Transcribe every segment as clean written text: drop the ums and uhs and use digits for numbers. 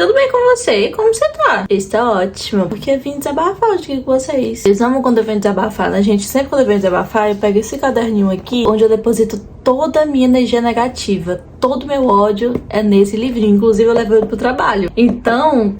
tudo bem com você? Como você tá? Está ótimo, porque eu vim desabafar hoje com vocês. Vocês amam quando eu venho desabafar, né, gente? Sempre quando eu venho desabafar, eu pego esse caderninho aqui, onde eu deposito toda a minha energia negativa. Todo o meu ódio é nesse livrinho. Inclusive, eu levo ele pro trabalho. Então,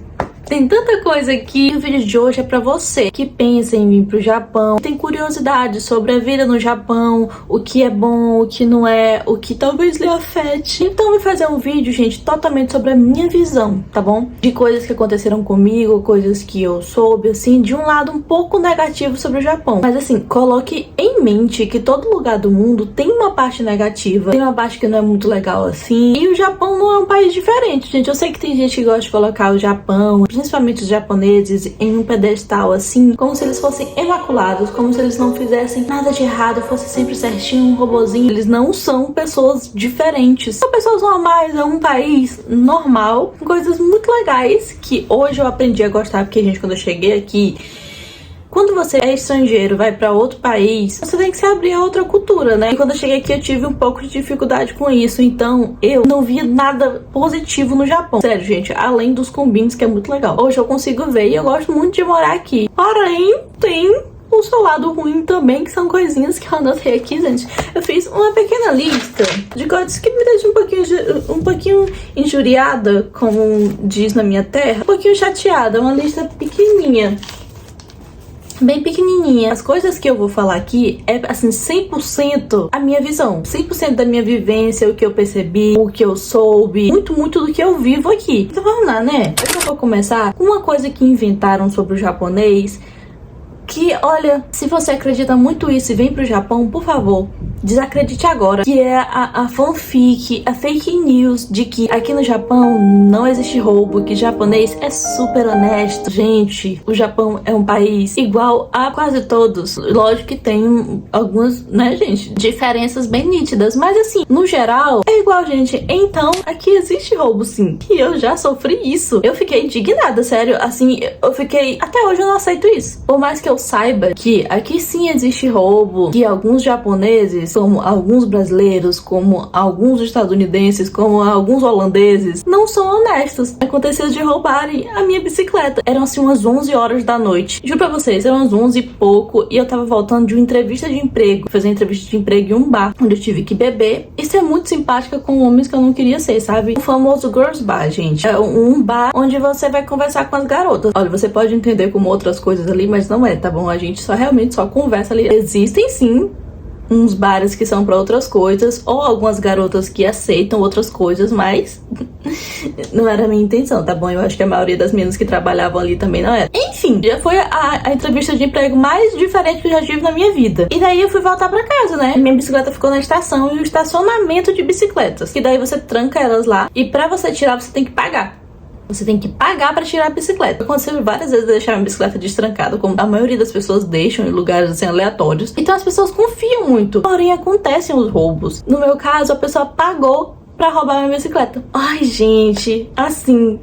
tem tanta coisa aqui. O vídeo de hoje é pra você que pensa em vir pro Japão, tem curiosidade sobre a vida no Japão, o que é bom, o que não é, o que talvez lhe afete. Então eu vou fazer um vídeo, gente, totalmente sobre a minha visão, tá bom? De coisas que aconteceram comigo, coisas que eu soube, assim, de um lado um pouco negativo sobre o Japão. Mas assim, coloque em mente que todo lugar do mundo tem uma parte negativa, tem uma parte que não é muito legal assim. E o Japão não é um país diferente, gente. Eu sei que tem gente que gosta de colocar o Japão, principalmente os japoneses, em um pedestal assim, como se eles fossem imaculados, como se eles não fizessem nada de errado, fosse sempre certinho, um robozinho. Eles não são pessoas diferentes, são pessoas normais, é um país normal, com coisas muito legais que hoje eu aprendi a gostar, porque, gente, quando eu cheguei aqui, quando você é estrangeiro, vai pra outro país, você tem que se abrir a outra cultura, né? E quando eu cheguei aqui, eu tive um pouco de dificuldade com isso. Então, eu não via nada positivo no Japão. Sério, gente, além dos combinhos, que é muito legal. Hoje eu consigo ver e eu gosto muito de morar aqui. Porém, tem o seu lado ruim também, que são coisinhas que eu anotei aqui, gente. Eu fiz uma pequena lista de coisas que me deixam um pouquinho injuriada, como diz na minha terra. Um pouquinho chateada, uma lista pequenininha. Bem pequenininha. As coisas que eu vou falar aqui é, assim, 100% a minha visão. 100% da minha vivência, o que eu percebi, o que eu soube. Muito do que eu vivo aqui. Então vamos lá, né? Eu vou começar com uma coisa que inventaram sobre o japonês. Que, olha, se você acredita muito isso e vem pro Japão, por favor, desacredite agora. Que é a fanfic, a fake news de que aqui no Japão não existe roubo, que japonês é super honesto. Gente, o Japão é um país igual a quase todos. Lógico que tem algumas, né, gente, diferenças bem nítidas, mas assim, no geral, é igual, gente. Então, aqui existe roubo, sim. E eu já sofri isso. Eu fiquei indignada, sério. Assim, eu fiquei... Até hoje eu não aceito isso. Por mais que eu saiba que aqui sim existe roubo, que alguns japoneses, como alguns brasileiros, como alguns estadunidenses, como alguns holandeses, não são honestos. Aconteceu de roubarem a minha bicicleta. Eram assim umas 11 horas da noite. Juro pra vocês, eram umas 11 e pouco e eu tava voltando de uma entrevista de emprego. Fazer entrevista de emprego em um bar, onde eu tive que beber e ser muito simpática com homens que eu não queria ser, sabe? O famoso girls bar, gente. É um bar onde você vai conversar com as garotas. Olha, você pode entender como outras coisas ali, mas não é, tá bom? A gente realmente só conversa ali. Existem sim uns bares que são pra outras coisas, ou algumas garotas que aceitam outras coisas, mas não era a minha intenção, tá bom? Eu acho que a maioria das meninas que trabalhavam ali também não era. Enfim, já foi a entrevista de emprego mais diferente que eu já tive na minha vida. E daí eu fui voltar pra casa, né? Minha bicicleta ficou na estação e o estacionamento de bicicletas. E daí você tranca elas lá e pra você tirar você tem que pagar. Você tem que pagar pra tirar a bicicleta. Aconteceu várias vezes deixar minha bicicleta destrancada, como a maioria das pessoas deixam em lugares assim aleatórios. Então as pessoas confiam muito. Porém, acontecem os roubos. No meu caso, a pessoa pagou pra roubar minha bicicleta. Ai, gente, assim...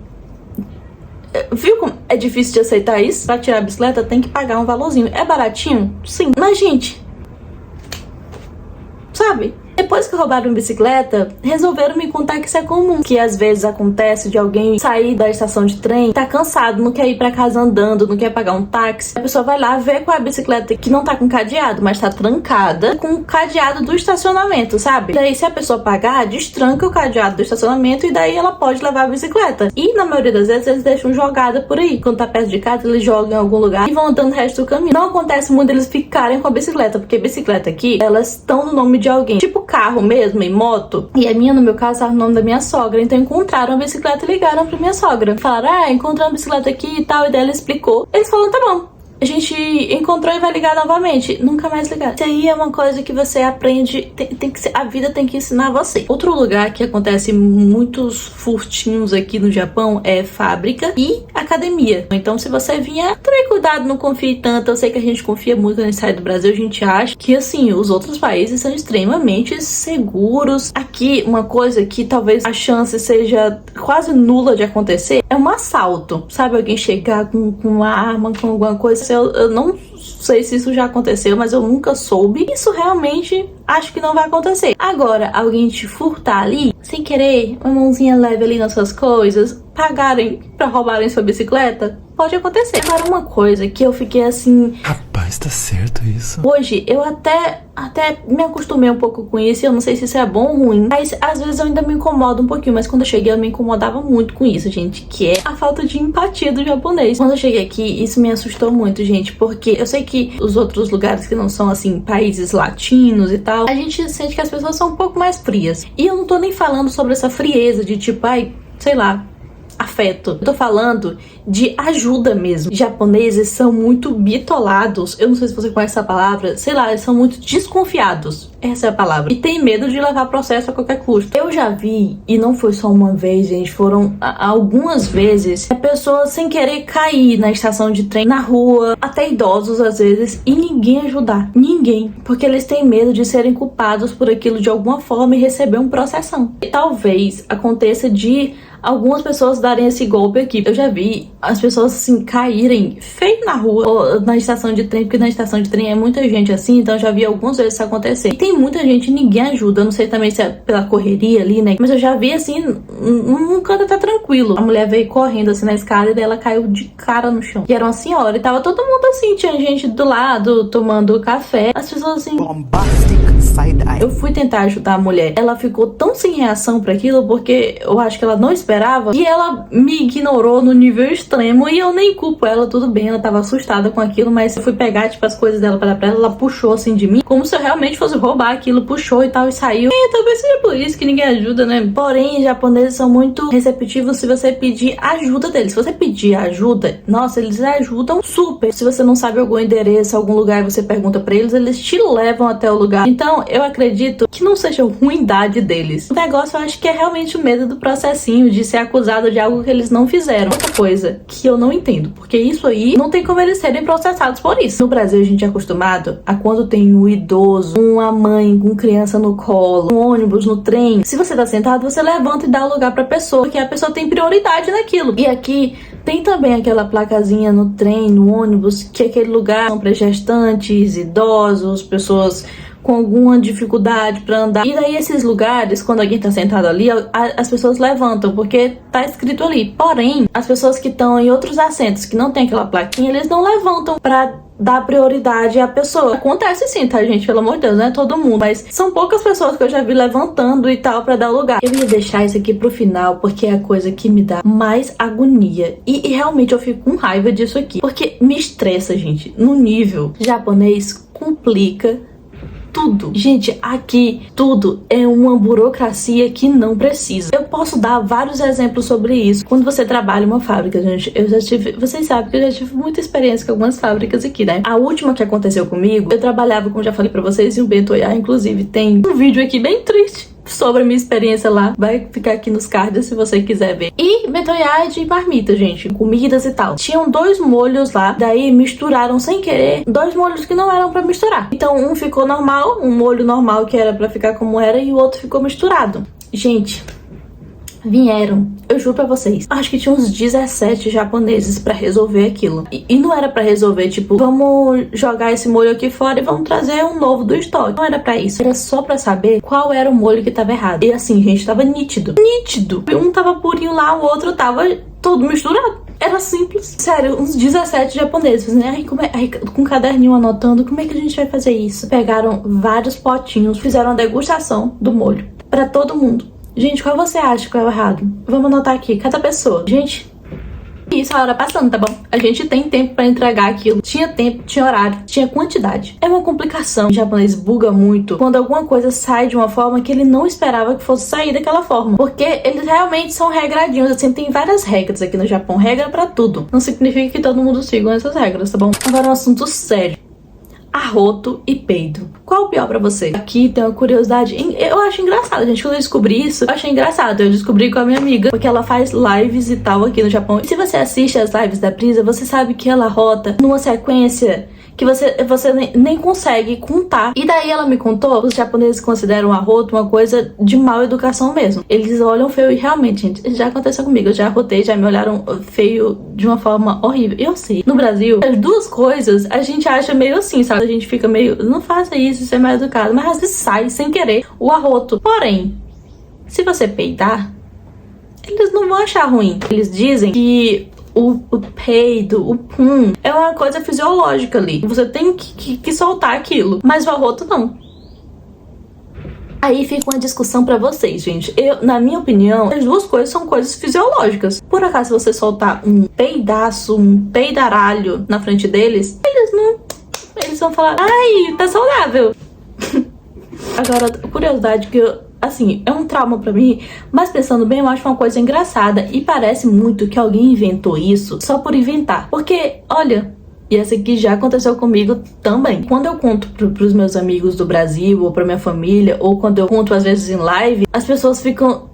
Viu como é difícil de aceitar isso? Pra tirar a bicicleta tem que pagar um valorzinho. É baratinho? Sim. Mas, gente... Sabe? Depois que roubaram minha bicicleta, resolveram me contar que isso é comum. Que às vezes acontece de alguém sair da estação de trem, tá cansado, não quer ir pra casa andando, não quer pagar um táxi. A pessoa vai lá ver qual é a bicicleta que não tá com cadeado, mas tá trancada com o cadeado do estacionamento, sabe? Daí se a pessoa pagar, destranca o cadeado do estacionamento e daí ela pode levar a bicicleta. E na maioria das vezes eles deixam jogada por aí. Quando tá perto de casa, eles jogam em algum lugar e vão andando o resto do caminho. Não acontece muito eles ficarem com a bicicleta, porque bicicleta aqui, elas estão no nome de alguém. Tipo carro mesmo, em moto. E a minha, no meu caso, tava no nome da minha sogra. Então encontraram a bicicleta e ligaram pra minha sogra. Falaram, encontramos a bicicleta aqui e tal. E daí ela explicou. Eles falaram, tá bom. A gente encontrou e vai ligar novamente. Nunca mais ligar. Isso aí é uma coisa que você aprende. Tem que ser, a vida tem que ensinar você. Outro lugar que acontece muitos furtinhos aqui no Japão é fábrica e academia. Então, se você vier, tome cuidado, não confie tanto. Eu sei que a gente confia muito quando a gente sai do Brasil. A gente acha que, assim, os outros países são extremamente seguros. Aqui, uma coisa que talvez a chance seja quase nula de acontecer é um assalto. Sabe, alguém chegar com uma arma, com alguma coisa. Eu não sei se isso já aconteceu, mas eu nunca soube. Isso realmente acho que não vai acontecer. Agora, alguém te furtar ali, sem querer, uma mãozinha leve ali nas suas coisas, pagarem pra roubarem sua bicicleta, pode acontecer. Agora, uma coisa que eu fiquei assim... Rapaz, tá certo isso? Hoje, eu até me acostumei um pouco com isso, eu não sei se isso é bom ou ruim, mas às vezes eu ainda me incomodo um pouquinho, mas quando eu cheguei eu me incomodava muito com isso, gente, que é a falta de empatia do japonês. Quando eu cheguei aqui, isso me assustou muito, gente, porque eu sei que os outros lugares que não são, assim, países latinos e tal, a gente sente que as pessoas são um pouco mais frias. E eu não tô nem falando sobre essa frieza de tipo, ai, sei lá, afeto. Eu tô falando de ajuda mesmo. Os japoneses são muito bitolados. Eu não sei se você conhece essa palavra. Sei lá, eles são muito desconfiados. Essa é a palavra. E tem medo de levar processo a qualquer custo. Eu já vi, e não foi só uma vez, gente, foram algumas vezes, a pessoa sem querer cair na estação de trem, na rua, até idosos às vezes, e ninguém ajudar. Ninguém. Porque eles têm medo de serem culpados por aquilo de alguma forma e receber um processão. E talvez aconteça de algumas pessoas darem esse golpe aqui. Eu já vi as pessoas assim caírem feio na rua ou na estação de trem, porque na estação de trem é muita gente assim, então eu já vi algumas vezes isso acontecer. E tem muita gente e ninguém ajuda. Eu não sei também se é pela correria ali, né? Mas eu já vi assim, num canto tá tranquilo. A mulher veio correndo assim na escada e daí ela caiu de cara no chão. E era uma senhora e tava todo mundo assim, tinha gente do lado tomando café. As pessoas assim... Eu fui tentar ajudar a mulher. Ela ficou tão sem reação pra aquilo, porque eu acho que ela não esperava. E ela me ignorou no nível extremo. E eu nem culpo ela, tudo bem. Ela tava assustada com aquilo, mas eu fui pegar, tipo, as coisas dela pra dar pra ela. Ela puxou, assim, de mim, como se eu realmente fosse roubar aquilo. Puxou e tal, e saiu. E talvez seja por isso que ninguém ajuda, né? Porém, os japoneses são muito receptivos se você pedir ajuda deles. Se você pedir ajuda, nossa, eles ajudam super. Se você não sabe algum endereço, algum lugar, você pergunta pra eles, eles te levam até o lugar. Então, eu acredito que não seja ruindade deles. O negócio, eu acho que é realmente o medo do processinho, de ser acusado de algo que eles não fizeram. Outra coisa que eu não entendo, porque isso aí não tem como eles serem processados por isso. No Brasil, a gente é acostumado a quando tem um idoso, uma mãe com criança no colo, um ônibus, no trem, se você tá sentado, você levanta e dá o lugar pra pessoa, porque a pessoa tem prioridade naquilo. E aqui tem também aquela placazinha no trem, no ônibus, que aquele lugar são para gestantes, idosos, pessoas com alguma dificuldade pra andar. E daí esses lugares, quando alguém tá sentado ali, as pessoas levantam, porque tá escrito ali. Porém, as pessoas que estão em outros assentos, que não tem aquela plaquinha, eles não levantam pra dar prioridade à pessoa. Acontece sim, tá, gente? Pelo amor de Deus, não é todo mundo. Mas são poucas pessoas que eu já vi levantando e tal pra dar lugar. Eu ia deixar isso aqui pro final, porque é a coisa que me dá mais agonia. E realmente eu fico com raiva disso aqui. Porque me estressa, gente. No nível japonês, complica tudo. Gente, aqui tudo é uma burocracia que não precisa. Eu posso dar vários exemplos sobre isso. Quando você trabalha em uma fábrica, gente, eu já tive... Vocês sabem que eu já tive muita experiência com algumas fábricas aqui, né? A última que aconteceu comigo, eu trabalhava, como já falei pra vocês, em um Bentoyá, inclusive tem um vídeo aqui bem triste sobre a minha experiência lá. Vai ficar aqui nos cards se você quiser ver. E Bentoyá é de marmita, gente. Comidas e tal. Tinham 2 molhos lá. Daí misturaram sem querer 2 molhos que não eram pra misturar. Então um ficou normal, um molho normal que era pra ficar como era, e o outro ficou misturado. Gente, vieram, eu juro pra vocês, acho que tinha uns 17 japoneses pra resolver aquilo. E não era pra resolver, tipo, vamos jogar esse molho aqui fora e vamos trazer um novo do estoque. Não era pra isso. Era só pra saber qual era o molho que tava errado. E assim, gente, tava nítido. Nítido. Um tava purinho lá, o outro tava todo misturado. Era simples. Sério, uns 17 japoneses. Né? Com um caderninho anotando, como é que a gente vai fazer isso? Pegaram vários potinhos, fizeram a degustação do molho pra todo mundo. Gente, qual você acha que é o errado? Vamos anotar aqui, cada pessoa. Gente, isso, a hora passando, tá bom? A gente tem tempo pra entregar aquilo. Tinha tempo, tinha horário, tinha quantidade. É uma complicação. O japonês buga muito quando alguma coisa sai de uma forma que ele não esperava que fosse sair daquela forma. Porque eles realmente são regradinhos. Assim, tem várias regras aqui no Japão. Regra pra tudo. Não significa que todo mundo siga essas regras, tá bom? Agora um assunto sério. Arroto e peido. Qual o pior pra você? Aqui tem uma curiosidade. Eu acho engraçado, gente. Quando eu descobri isso, eu achei engraçado. Eu descobri com a minha amiga, porque ela faz lives e tal aqui no Japão. E se você assiste as lives da Brisa, você sabe que ela arrota numa sequência que você nem consegue contar. E daí ela me contou, os japoneses consideram arroto uma coisa de mal educação mesmo. Eles olham feio e realmente, gente, já aconteceu comigo. Eu já arrotei, já me olharam feio de uma forma horrível. Eu sei. No Brasil, as duas coisas a gente acha meio assim, sabe? A gente fica meio, não faça isso é mal educado. Mas às vezes sai sem querer o arroto. Porém, se você peidar, eles não vão achar ruim. Eles dizem que o peido, o pum, é uma coisa fisiológica ali. Você tem que soltar aquilo. Mas o arroto não. Aí fica uma discussão pra vocês, gente. Na minha opinião, as duas coisas são coisas fisiológicas. Por acaso, se você soltar um peidaço, um peidaralho na frente deles, eles vão falar, ai, tá saudável. Agora, curiosidade que assim, é um trauma pra mim, mas pensando bem, eu acho uma coisa engraçada e parece muito que alguém inventou isso só por inventar. Porque, olha, e essa aqui já aconteceu comigo também. Quando eu conto pros meus amigos do Brasil, ou pra minha família, ou quando eu conto às vezes em live, as pessoas ficam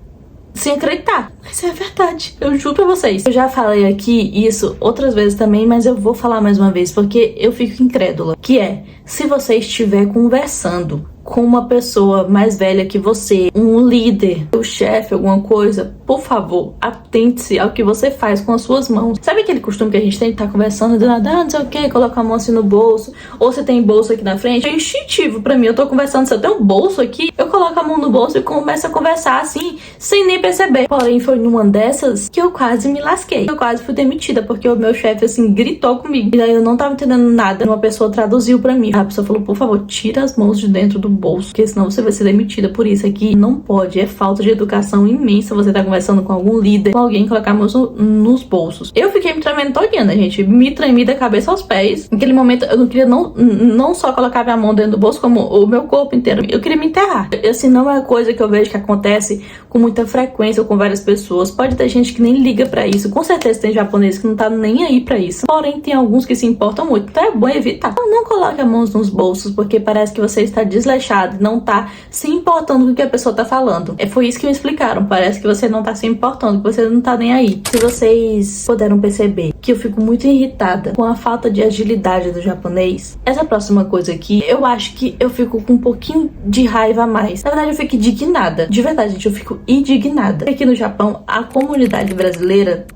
sem acreditar. Mas é verdade, eu juro pra vocês. Eu já falei aqui isso outras vezes também, mas eu vou falar mais uma vez, porque eu fico incrédula. Que é, se você estiver conversando com uma pessoa mais velha que você, um líder, o chefe, alguma coisa, por favor, atente-se ao que você faz com as suas mãos. Sabe aquele costume que a gente tem de estar conversando, de nada, não sei o que, coloca a mão assim no bolso, ou você tem bolso aqui na frente? É instintivo pra mim, eu tô conversando, se eu tenho um bolso aqui, eu coloco a mão no bolso e começo a conversar assim, sem nem perceber. Porém, foi numa dessas que eu quase me lasquei. Eu quase fui demitida, porque o meu chefe, assim, gritou comigo. E daí eu não tava entendendo nada. Uma pessoa traduziu pra mim. A pessoa falou, por favor, tira as mãos de dentro do bolso, porque senão você vai ser demitida por isso aqui. Não pode, é falta de educação imensa você tá conversando com algum líder, com alguém, colocar a mão nos bolsos. Eu fiquei me tremendo todinha, né, gente? Me tremi da cabeça aos pés. Naquele momento, eu não queria não só colocar minha mão dentro do bolso, como o meu corpo inteiro. Eu queria me enterrar. Assim, não é coisa que eu vejo que acontece com muita frequência ou com várias pessoas. Pode ter gente que nem liga pra isso. Com certeza tem japonês que não tá nem aí pra isso. Porém, tem alguns que se importam muito. Então é bom evitar. Então, não coloque as mãos nos bolsos, porque parece que você está desleixado, não tá se importando com o que a pessoa tá falando. Foi isso que me explicaram. Parece que você não tá se importando, que você não tá nem aí. Se vocês puderam perceber que eu fico muito irritada com a falta de agilidade do japonês, essa próxima coisa aqui, eu acho que eu fico com um pouquinho de raiva a mais. Na verdade, eu fico indignada. De verdade, gente, eu fico indignada. Aqui no Japão, a comunidade brasileira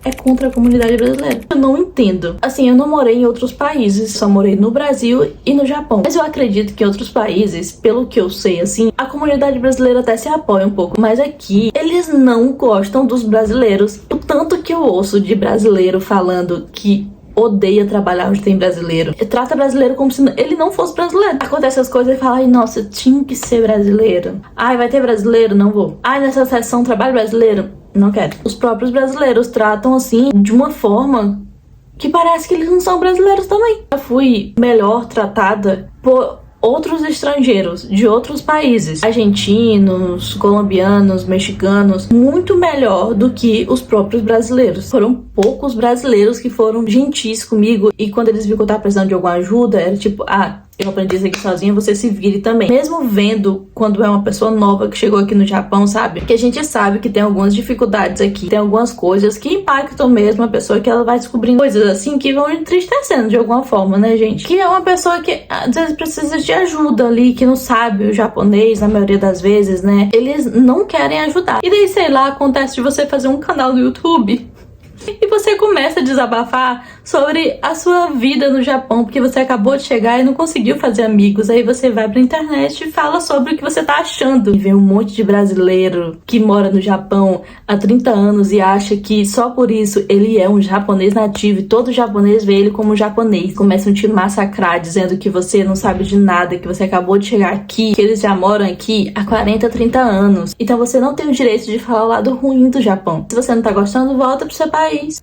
é contra a comunidade brasileira. Eu não entendo. Assim, eu não morei em outros países, só morei no Brasil e no Japão. Mas eu acredito que em outros países, pelo que eu sei, assim, a comunidade brasileira até se apoia um pouco. Mas aqui, eles não gostam dos brasileiros. O tanto que eu ouço de brasileiro falando que odeia trabalhar onde tem brasileiro. Trata brasileiro como se ele não fosse brasileiro. Acontece as coisas e fala, ai, nossa, tinha que ser brasileiro. Ai, vai ter brasileiro? Não vou. Ai, nessa sessão trabalho brasileiro? Não quero. Os próprios brasileiros tratam assim, de uma forma que parece que eles não são brasileiros também. Eu fui melhor tratada por outros estrangeiros de outros países, argentinos, colombianos, mexicanos, muito melhor do que os próprios brasileiros. Foram poucos brasileiros que foram gentis comigo, e quando eles viram que eu tava precisando de alguma ajuda, era tipo, eu aprendi isso aqui sozinha, você se vire também. Mesmo vendo quando é uma pessoa nova que chegou aqui no Japão, sabe? Que a gente sabe que tem algumas dificuldades aqui, tem algumas coisas que impactam mesmo a pessoa, que ela vai descobrindo coisas assim que vão entristecendo de alguma forma, né, gente? Que é uma pessoa que às vezes precisa de ajuda ali, que não sabe o japonês, na maioria das vezes, né? Eles não querem ajudar. E daí, sei lá, acontece de você fazer um canal no YouTube e você começa a desabafar sobre a sua vida no Japão, porque você acabou de chegar e não conseguiu fazer amigos. Aí você vai pra internet e fala sobre o que você tá achando. E vem um monte de brasileiro que mora no Japão há 30 anos e acha que só por isso ele é um japonês nativo, e todo japonês vê ele como japonês. Começam a te massacrar dizendo que você não sabe de nada, que você acabou de chegar aqui, que eles já moram aqui há 40, 30 anos. Então você não tem o direito de falar o lado ruim do Japão. Se você não tá gostando, volta pro seu país.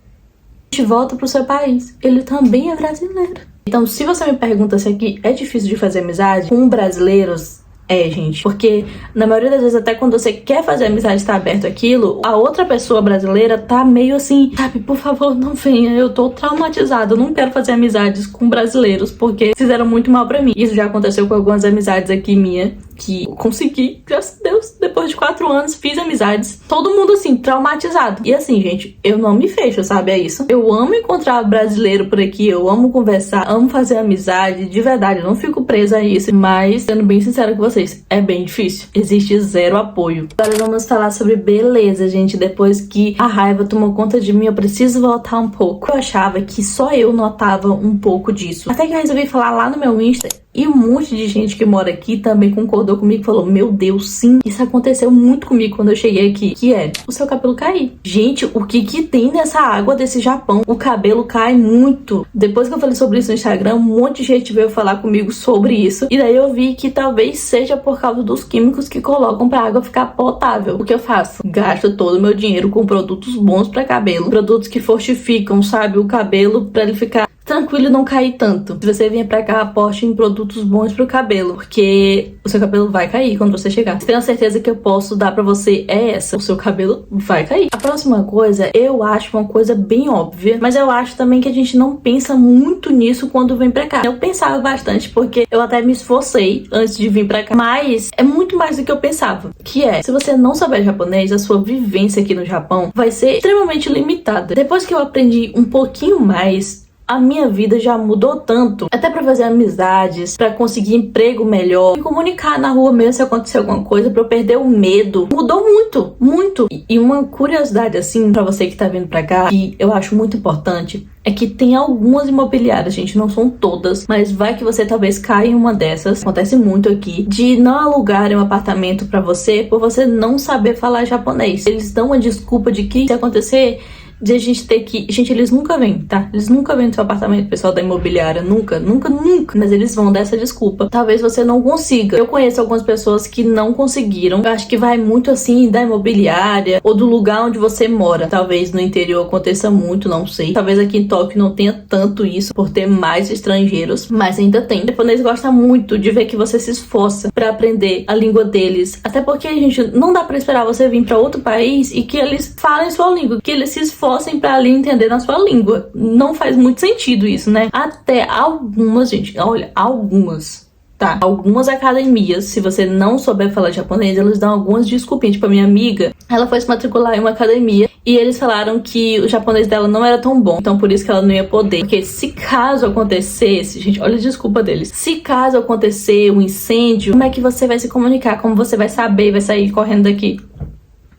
Volta pro seu país. Ele também é brasileiro. Então, se você me pergunta se aqui é difícil de fazer amizade com brasileiros, Gente, porque na maioria das vezes, até quando você quer fazer amizade, tá aberto aquilo, a outra pessoa brasileira tá meio assim, sabe, por favor, não venha, eu tô traumatizada, eu não quero fazer amizades com brasileiros, porque fizeram muito mal pra mim. Isso já aconteceu com algumas amizades aqui minha, que eu consegui, graças a Deus, depois de 4 anos, fiz amizades, todo mundo assim, traumatizado. E assim, gente, eu não me fecho, sabe, é isso. Eu amo encontrar brasileiro por aqui, eu amo conversar, amo fazer amizade, de verdade, eu não fico presa a isso, mas, sendo bem sincera com vocês, é bem difícil. Existe zero apoio. Agora vamos falar sobre beleza, gente. Depois que a raiva tomou conta de mim, eu preciso voltar um pouco. Eu achava que só eu notava um pouco disso. Até que eu resolvi falar lá no meu Insta. E um monte de gente que mora aqui também concordou comigo e falou: meu Deus, sim, isso aconteceu muito comigo quando eu cheguei aqui. Que é o seu cabelo cair. Gente, o que tem nessa água desse Japão? O cabelo cai muito. Depois que eu falei sobre isso no Instagram, um monte de gente veio falar comigo sobre isso. E daí eu vi que talvez seja por causa dos químicos que colocam pra água ficar potável. O que eu faço? Gasto todo o meu dinheiro com produtos bons pra cabelo. Produtos que fortificam, sabe, o cabelo pra ele ficar tranquilo e não cair tanto. Se você vier pra cá, aposte em produtos bons pro cabelo, porque o seu cabelo vai cair quando você chegar. Se tem a certeza que eu posso dar pra você é essa, o seu cabelo vai cair. A próxima coisa, eu acho uma coisa bem óbvia, mas eu acho também que a gente não pensa muito nisso quando vem pra cá. Eu pensava bastante, porque eu até me esforcei antes de vir pra cá, mas é muito mais do que eu pensava, que é, se você não souber japonês, a sua vivência aqui no Japão vai ser extremamente limitada. Depois que eu aprendi um pouquinho mais, a minha vida já mudou tanto, até pra fazer amizades, pra conseguir emprego melhor, me comunicar na rua mesmo se acontecer alguma coisa, pra eu perder o medo. Mudou muito, muito. E uma curiosidade assim, pra você que tá vindo pra cá, que eu acho muito importante, é que tem algumas imobiliárias, gente, não são todas, mas vai que você talvez caia em uma dessas, acontece muito aqui, de não alugarem um apartamento pra você por você não saber falar japonês. Eles dão uma desculpa de que se acontecer de a gente ter que... Gente, eles nunca vêm, tá? Eles nunca vêm no seu apartamento, pessoal da imobiliária. Nunca, nunca, nunca. Mas eles vão dar essa desculpa. Talvez você não consiga. Eu conheço algumas pessoas que não conseguiram. Eu acho que vai muito, assim, da imobiliária ou do lugar onde você mora. Talvez no interior aconteça muito, não sei. Talvez aqui em Tóquio não tenha tanto isso, por ter mais estrangeiros. Mas ainda tem. O japonês gosta muito de ver que você se esforça pra aprender a língua deles. Até porque, gente, não dá pra esperar você vir pra outro país e que eles falem sua língua. Que eles se esforcem pra ali entender na sua língua. Não faz muito sentido isso, né? Até algumas, gente, olha, algumas, tá? Algumas academias, se você não souber falar japonês, eles dão algumas desculpinhas. Tipo, a minha amiga, ela foi se matricular em uma academia e eles falaram que o japonês dela não era tão bom, então por isso que ela não ia poder. Porque se caso acontecesse, gente, olha a desculpa deles. Se caso acontecer um incêndio, como é que você vai se comunicar? Como você vai saber e vai sair correndo daqui?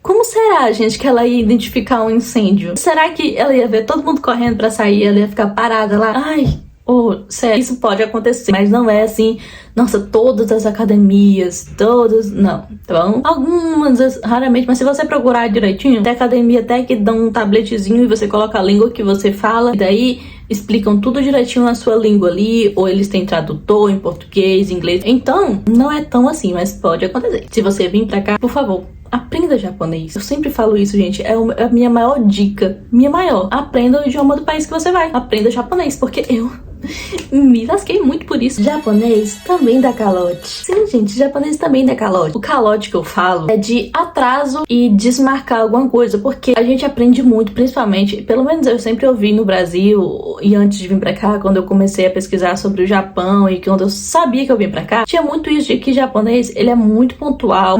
Como será, gente, que ela ia identificar um incêndio? Será que ela ia ver todo mundo correndo pra sair, ela ia ficar parada lá? Ai, sério, isso pode acontecer, mas não é assim, nossa, todas as academias, todas, não. Então, algumas, raramente, mas se você procurar direitinho, tem academia até que dão um tabletezinho e você coloca a língua que você fala, e daí explicam tudo direitinho na sua língua ali, ou eles têm tradutor em português, inglês. Então, não é tão assim, mas pode acontecer. Se você vir pra cá, por favor, aprenda japonês. Eu sempre falo isso, gente. É a minha maior dica. Minha maior. Aprenda o idioma do país que você vai. Aprenda japonês. Porque eu me lasquei muito por isso. Japonês também dá calote. Sim, gente. Japonês também dá calote. O calote que eu falo é de atraso e desmarcar alguma coisa. Porque a gente aprende muito, principalmente... Pelo menos eu sempre ouvi no Brasil. E antes de vir pra cá, quando eu comecei a pesquisar sobre o Japão. E quando eu sabia que eu vim pra cá, tinha muito isso de que japonês, ele é muito pontual. A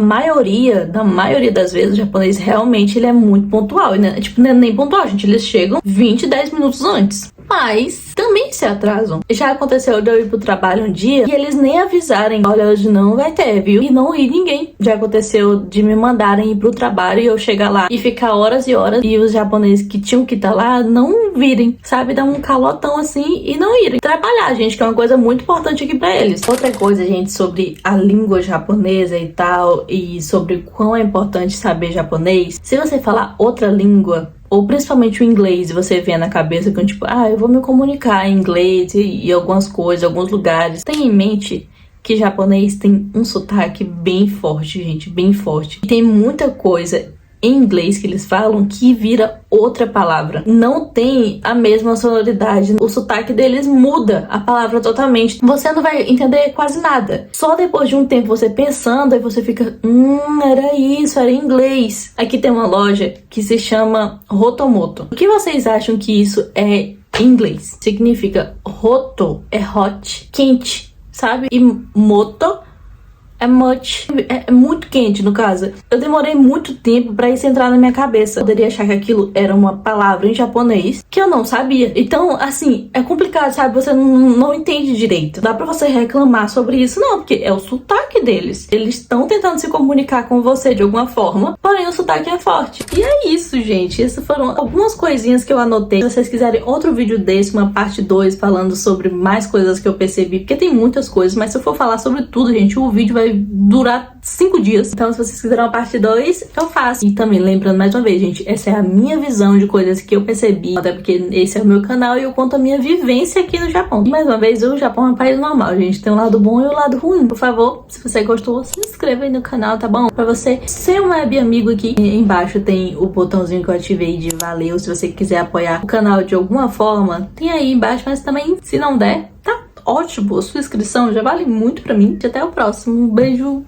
maioria das vezes, o japonês realmente ele é muito pontual. E, né, tipo, não é nem pontual, gente. Eles chegam 10 minutos antes. Mas também se atrasam. Já aconteceu de eu ir pro trabalho um dia e eles nem avisarem: olha, hoje não vai ter, viu? E não ir ninguém. Já aconteceu de me mandarem ir pro trabalho e eu chegar lá e ficar horas e horas e os japoneses que tinham que estar lá não virem, sabe? Dar um calotão assim e não irem trabalhar, gente, que é uma coisa muito importante aqui pra eles. Outra coisa, gente, sobre a língua japonesa e tal, e sobre quão é importante saber japonês. Se você falar outra língua, ou principalmente o inglês, e você vê na cabeça que tipo, eu vou me comunicar em inglês e algumas coisas, alguns lugares. Tenha em mente que japonês tem um sotaque bem forte, gente, bem forte. E tem muita coisa em inglês que eles falam que vira outra palavra. Não tem a mesma sonoridade. O sotaque deles muda a palavra totalmente. Você não vai entender quase nada. Só depois de um tempo você pensando, aí você fica, era isso, era em inglês. Aqui tem uma loja que se chama Rotomoto. O que vocês acham que isso é em inglês? Significa roto é hot, quente, sabe? E moto é much. É muito quente, no caso. Eu demorei muito tempo pra isso entrar na minha cabeça. Eu poderia achar que aquilo era uma palavra em japonês que eu não sabia. Então, assim, é complicado, sabe? Você não entende direito. Dá pra você reclamar sobre isso? Não, porque é o sotaque deles. Eles estão tentando se comunicar com você de alguma forma, porém o sotaque é forte. E é isso, gente. Essas foram algumas coisinhas que eu anotei. Se vocês quiserem outro vídeo desse, uma parte 2, falando sobre mais coisas que eu percebi, porque tem muitas coisas, mas se eu for falar sobre tudo, gente, o vídeo vai durar 5 dias. Então, se vocês quiserem uma parte 2, eu faço. E também, lembrando mais uma vez, gente, essa é a minha visão de coisas que eu percebi, até porque esse é o meu canal e eu conto a minha vivência aqui no Japão. E mais uma vez, o Japão é um país normal, gente. Tem um lado bom e o lado ruim. Por favor, se você gostou, se inscreva aí no canal, tá bom? Pra você ser um web amigo aqui. Embaixo tem o botãozinho que eu ativei de valeu. Se você quiser apoiar o canal de alguma forma, tem aí embaixo, mas também, se não der, tá ótimo. A sua inscrição já vale muito pra mim. Até o próximo. Um beijo.